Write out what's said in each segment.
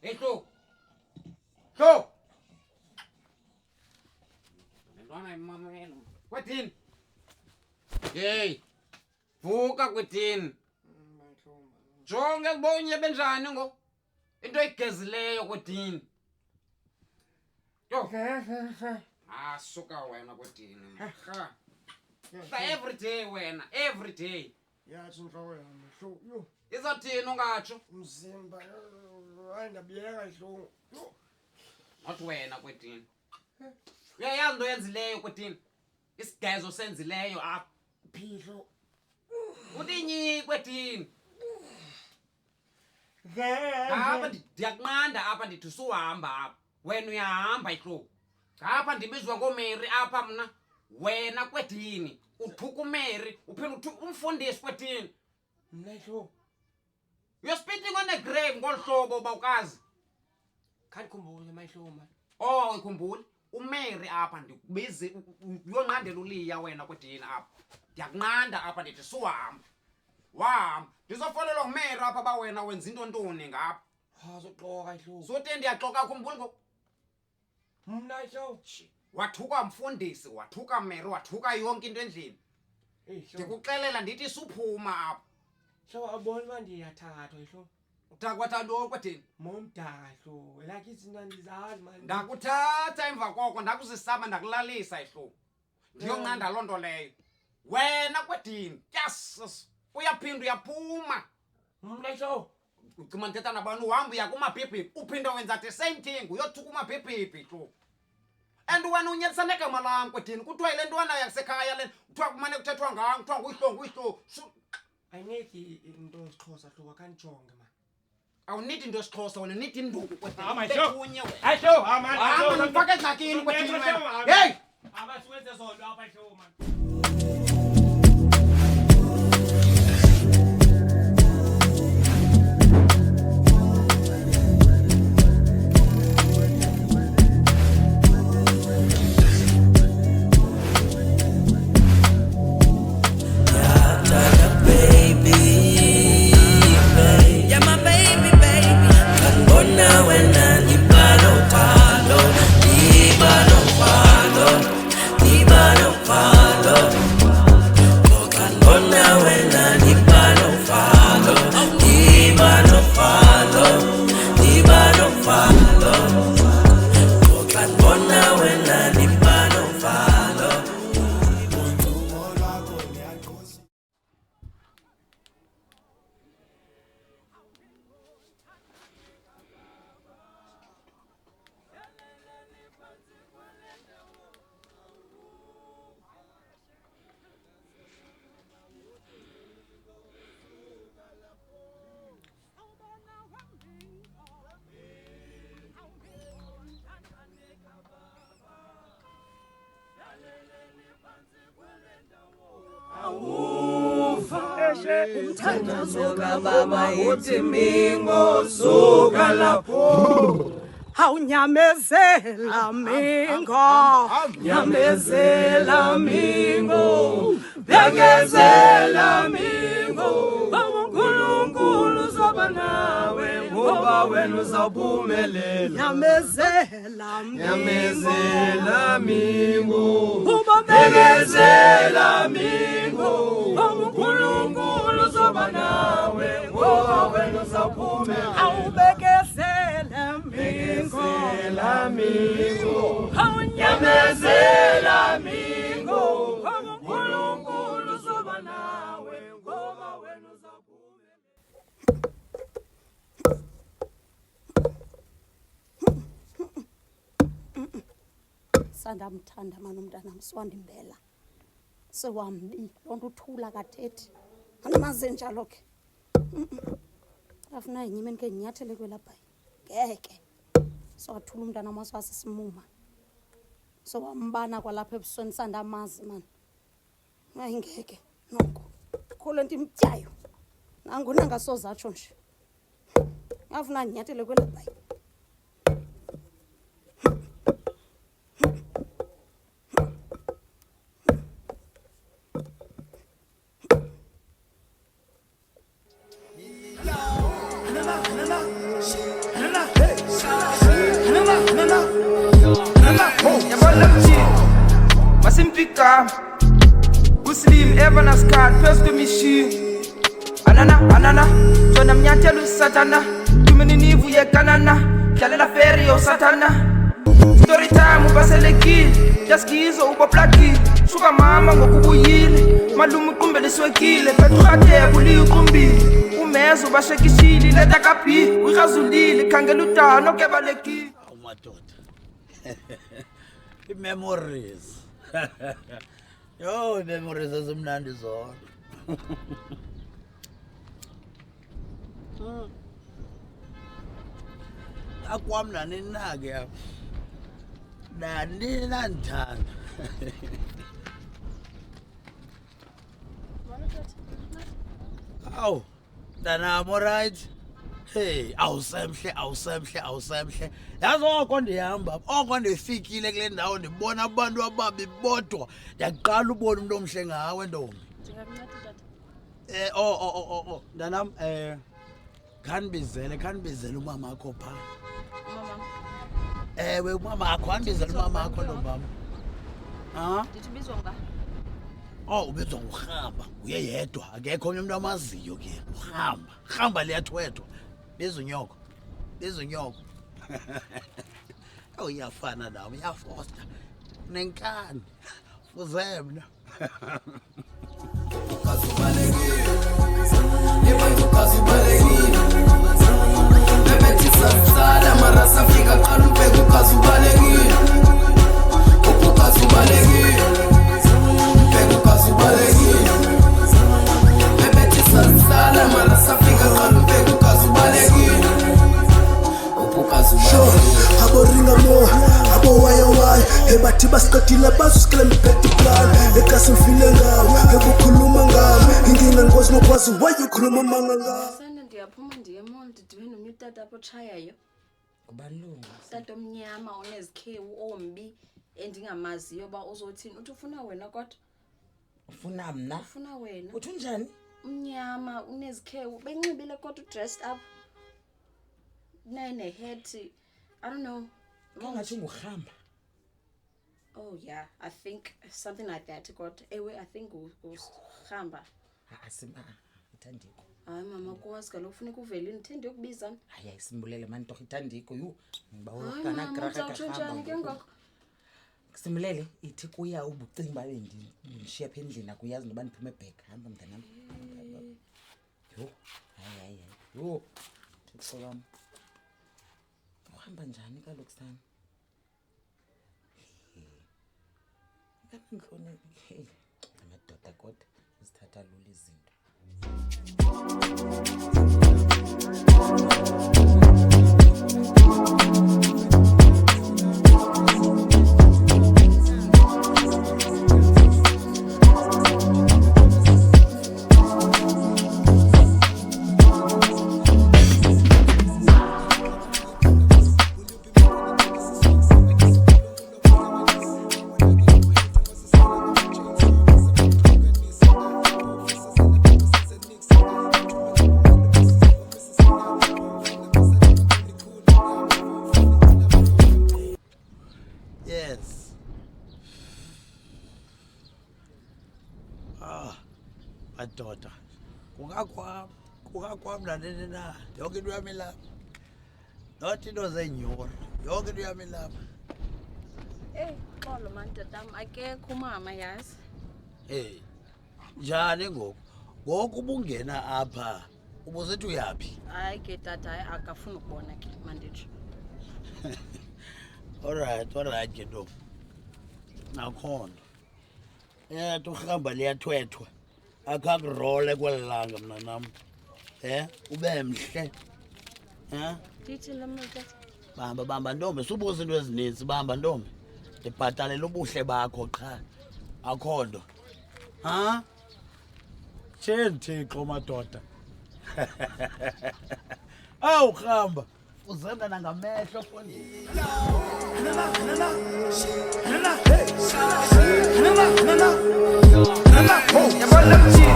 Hey, Hlo. Ntwana imamela. Kwethini? Hey. Vuka kwethini. Jonge kubonye benjani ngo? Into egezileyo kwethini. Yo. Suka wena kwethini. Ha. Every day wena, every day. Yathi inhloko yami hlo yo Izathini ungatsho? umzimba ayindabiyeka hlo yo Wathi wena kwethini. Uyayazi into yenzileyo kwethini. Isigezo senzileyo apha. phihlo Utinyi kwethini. ngeke Ndiyakunqanda apha ndithi suhamba apha. Wena uyahamba ihlo. Apha ndibizwa ngoMary apha mna. Wena kwethini. Uthuka uMary, uphela uthuka umfundisi kwethini. mna hlo You're spitting on a grave ngolhlobo bawukazi. khandikhumbule mayihlo man Oh, ikhumbule. uMary apha ndikubize uyonqandela uliya wena kwethini apha. Ndiyakunqanda apha ndithi suhamba. Wahamba. Ndizofolelwa nguMary apha ba wena wenza into ntoni ngapha. hazoxoka hlo Sote ndiyaxoka khumbula ngo. mna hlo Wathuka mfundisi, wathuka Mary, wathuka yonke into endlini. hlo Ndikuxelela ndithi suphuma apha. hlo abona uba ndiyathathwa hlo Utakwatha ntoni kwethini? momdala hlo elakithi nandizazi man Ndakuthatha emva koko ndakuzisama ndakulalisa ihlo. Ndiyonqanda loo nto leyo. Wena kwethini? Yes. Uyaphinda uyaphuma. mna hlo Ucima ndithetha nabantu uhamba uya kumabhibhibhi uphinda wenza the same thing uyothuka kumabhibhibhi hlo. And wena unyelisa negama lam kwethini kuthiwa yile ntwana yasekhaya le kuthiwa kumane kuthethwa ngayo kuthiwa nguyihlo. ayineki into esixhosa hlo wakandijonge man Awunithi into esixhosa wena nithi induku kwethini. Hama hlo. Kunye wena. hayi hlo hama Hamba ndifake ezakini kwethini wena. Hey! abasiwenze zonto apha hlo man Umthandazo kababa uthi mingo suka lapho awunyamezela mingo nyamezela mingo bekezela mingo uNkulunkulu uzoba nawe ngoba wena uzawuphumelela nyamezela mingo bekezela mingo uNkulunkulu uzoba nawe ngoba wena uzawuphumelela awubekezela mingo awunyamezela mingo uNkulunkulu uzoba nawe ngoba wena uzawuphumelela. Sandamthanda mani umntanam siwandimbela sewambi loo nto uthula kathethi andimaze njalo ke afuna yinyimeni ke ndinyathele kwelapha ngeke sowathula umntanam wasasisimuma sowambana kwalapha ebusweni sandamazi mani ayingeke noko khule nto imtyayo nangona ngasozatsho nje afuna ndinyathele kwelapha Hey, Basimpika Muslim Evanas card Pers mishi Anana Zona mnyantelu satana Tumeni nivu ye kanana Kyalela feri yo satana Story time ubaselekile Jaskizo ubaplaki Shuka mama ngokubuyile Malumu kumbele swekile Petrate buli ukumbile Umezo bashekishili Leta kapi Uikazulile Kangelu utano kebaleki Oh madoda memories yo memories ezimnandi zona akwamna ninake apha nani nandithanda awu ntanam right hey awusemhle yazi oko ndihamba oko ndifikile kule ndawo ndibona abantu ababi bodwa ndiyaqala ubona umuntu omhle ngawe ntombi ntanam khandibizele umama akho phaa ewe umama akho andibizele umama akho ntombam ndithibizwa nga ubizwa ngurhamba uye yedwa akekho omnye umntu amaziyo ke rhamba liyathwethwa bizunyoko iyafana nawe iyafosta nenkani uzemna aboringa mo abowayawaya ebathi basikatile bazusikele mphethe plan ekasimfile ngawo ekukhuluma ngawo inginga ngozi nokwazi wayekhuluma manga ngawo sanda ndiyaphuma ndiye emall ndidibene nomnye utata apho otshayayo Kubalungu. utata omnyama onezikhewu ombi endingamaziyo uba uzothini uthi ufuna wena kodwa Ufuna mna? ufuna wena Uthi njani? umnyama unezikhewu benxibile kodwa dressed up nine hat I don't know Kangathi ngurhamba. oh yeah I think something like that kodwa ewe I think ukhamba Asima ithandiko. hayi mama kwazi kaloku kufuneka uvelile ndithende yokubizana Hayi ayisimbulele mani torho ithandiko yu. Ngibawa hayi ukana mama graka uzawutshonjani ke ngoko Simulele ithi kuya ubucingi babe ndishiya apha endlini akuyazi noba ndiphume back hamba mntanami. Yo hayi yo thixo wam uhamba njani kaloku sana kangikhona amadoda kodwa izithatha lula izinto. madoda kukakwam nanini na yonke into yami lapha not into zenyura yonke into yami lapha xolo mani tatam akekho umama yazi njani ngoku ubungena apha ubuzithi uyaphi hayi ke tata hayi akafuni ukubona ke manditsho alright ke ntombi nakhona turhamba liyathwethwa akakurole kweli langa mnanam ube mhle ndithi lo mntu tata bamba ntombi subuza into ezininzi bamba ntombi ndibhatalela ubuhle bakho qha akho nto tsheni thixo madoda awurhamba uzemna nangamehlo fondini yabona mjini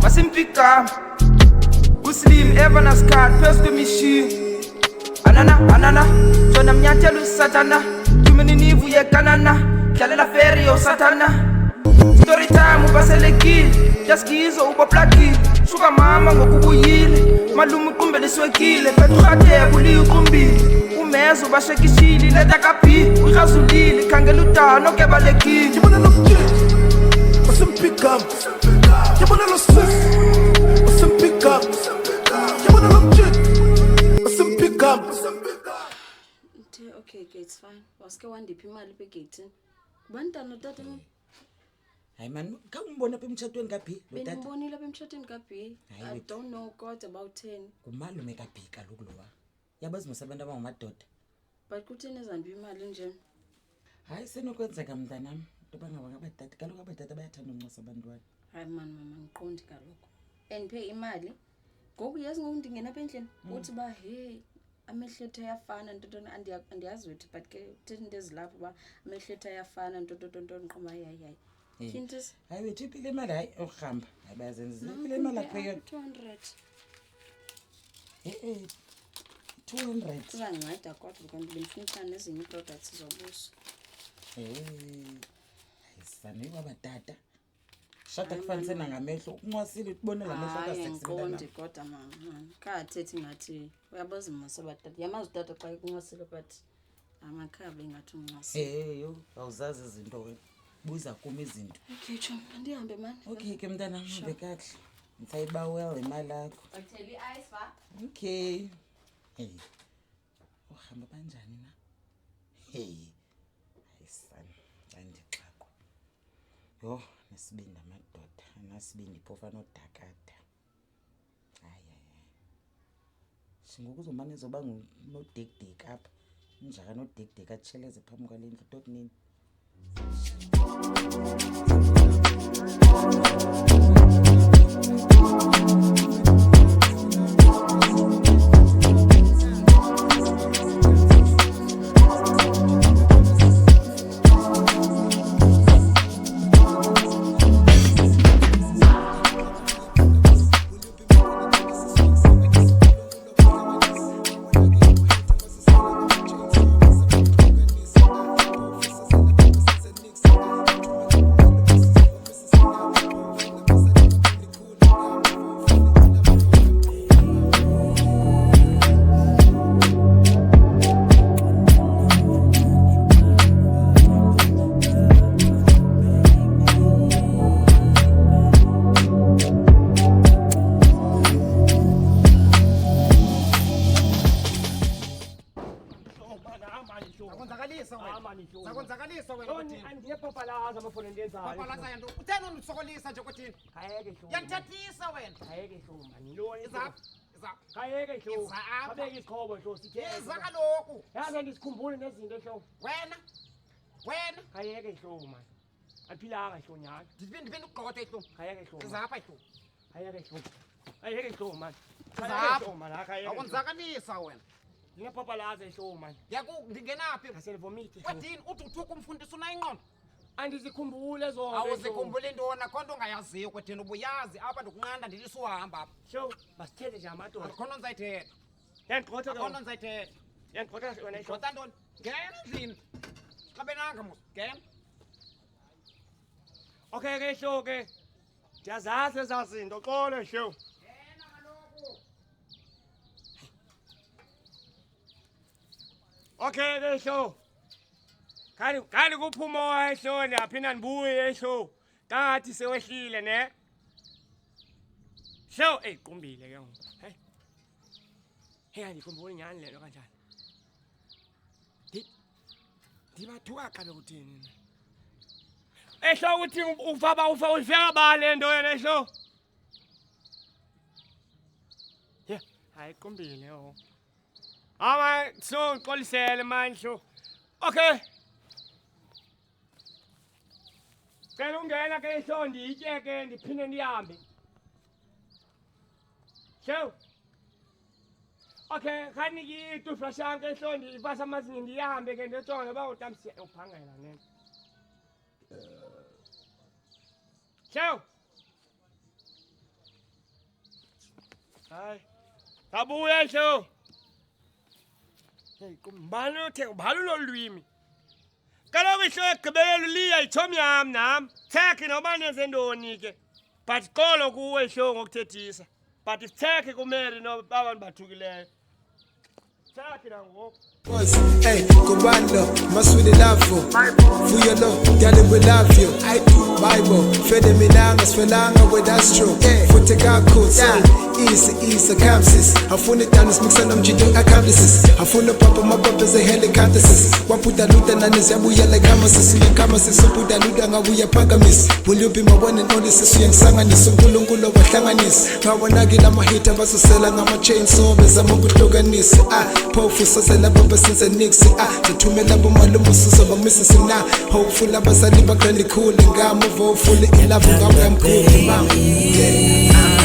basimpika Muslim Evanas card pers machine anana zona mnyantelu satana tumeni nivu ye kanana dlalela feri yosatana story time ubaselekile jaskizo ubaplakile shuka mama ngokubuyile malume uqumbele swekile petruhate buliuqumbile umezo bashekishile leta kaphi ukhazulile khangela utano kebalekile ngibona lokujini usimpick up ngibona lo Swiss usimpick up ngibona lokujini usimpick up. Okay, it's fine. Waske wandiphi imali begate. Kubantwana tata mama. Hayi man, kawumbona apha emtshatweni kaBhi lo tata. Benibonile apha emtshatweni kaBhi. I don't know God about 10. Ngumalume kaBhi kaloku lowa. Yabazi musabantu abangamadoda. But kutheni ezandiphi imali nje? Hayi senokwenzeka mntanami. Ntoba ngabadada kaloku abadada bayathanda unxusa abantwana. Hayi man mama ngiqondi kaloku. Andiphe imali. Ngoku yazi ngokundingena apha endlini. Uthi ba hey amehlethe ayafana ntotona andiyazi ukuthi but ke uthethi into ezilapho ba amehlethe ayafana ntotona nqoma hayi Kintis hayi wethu iphile imali hayi ohamba hayi bayazenza iphile imali apha yona 200 200 kuzanceda kodwa kanti benifuna nezinye products zobuso ayisane kwabadada shada kufanele nangamehlo unqwasile ukubona lamehlo akasexindana ngiqondi kodwa mama khathethi ngathi uyabazi masabadada yamazi dada xa kunqwasile but amakhabe ngathi unqwasile yo awuzazi izinto wena buza kuma izinto okay chum ndihambe man okay ke mntana hambe kahle ngisayiba well imali yakho akutheli ice ba okay uhamba kanjani na ayisana andixakwa yo nesibindi amadoda anasibindi phofa nodakada hayi singokuzomane zoba nodekdek apha njaka nodekdek atsheleze phambi kwale ndlu tot nini Zakonzakalisa wena kuthini? Andiyepapalaza amafoni endenzayo. Papalaza yanto. Utheni undisokolisa nje kuthini? Khayeke hlobo. Yanithathisa wena. Khayeke hlobo mani. Lo Izapha. Khayeke hlobo. Izapha. Abeke isikhobo hlobo sithe. Iza kaloku. Yazi ndisikhumbule nezinto hlobo. Wena. Khayeke hlobo mani. Aphilanga hlobo nyaka. Ndiphinda ugqothe ihlobo. Khayeke hlobo. Izapha ihlobo. Khayeke hlobo. Khayeke hlobo mani. Izapha. Mani khayeke. Akonzakalisa wena. Ngiyapapalaza hlobo mani. Ndingenaphi? Ngasevomite. Wedini uthi uthuka umfundisi unayingqondo. Andizikhumbule zonke. Awuzikhumbula intona khonto ungayaziyo kwethini ubuyazi apha ndikunqanda ndilisa uhamba apha. Hlobo basithethe nje amadoda. Khona nzayithetha. Yandiqotha Khona nzayithetha. Yandiqotha wena hlobo. Jota ntoni? Ngena endlini. Xa benanga mos. Ngena. Okay ke hlobo ke. Ndiyazazi ezazinto xolo hlobo. Ngena kaloku. Okay ke hlobo. Kani kuphuma ehlo ndiyaphinda ndibuye ehlo kangathi sewehlile ne hlo eyiqumbile ke ngoku hey andikhumbuli nyani lento kanjani ndibathuka xa bekuthini ehlo uthi ufa ulifeka ba le nto yena ehlo ye hayiqumbile ngoku ama so xolisele manje hlo okay Cela ungena ke ihlo nditye ke ndiphinde ndihambe. Hlo. Okay, khani ki toothbrush ke ihlo ndipasa amazinyo ndihambe ke ndojonga ba utamsi uphangela nene. Hlo. Hayi. Sabuya hlo. Hey, kumbani uthe ubhala lolwimi. kaloku ihlo egqibelelo liya yitshomi yam nam thekhe noba nenze ntoni ke but qolo kuwe ihlo ngokuthethisa but sithekhe kumeri abantu bathukileyo thekhe nangoku. Hey, Kubando, must with the love for your love, darling, we love you. I do Bible, Fede Minanga, Svelanga with Astro, Futagaku, easy, Camsis. I found it down, mix and I'm jigging accomplices. I found the papa, my papa's a helicopters. Waputa Luta and Zabuya like Hamasis, and Kamasis, so put a Luda, we are Pagamis. Will you be my one and only Sissy and Sanganis, so Gulungulo, Tanganis? Now when I get on my hit, I was a seller, I'm a chainsaw, as I'm a good Toganis. Powerful, so since a nixie, to me love my little so I'm missing now. Hopeful abazali bagrandi cool and I'm fully in love with I'm cool, mom. Yeah.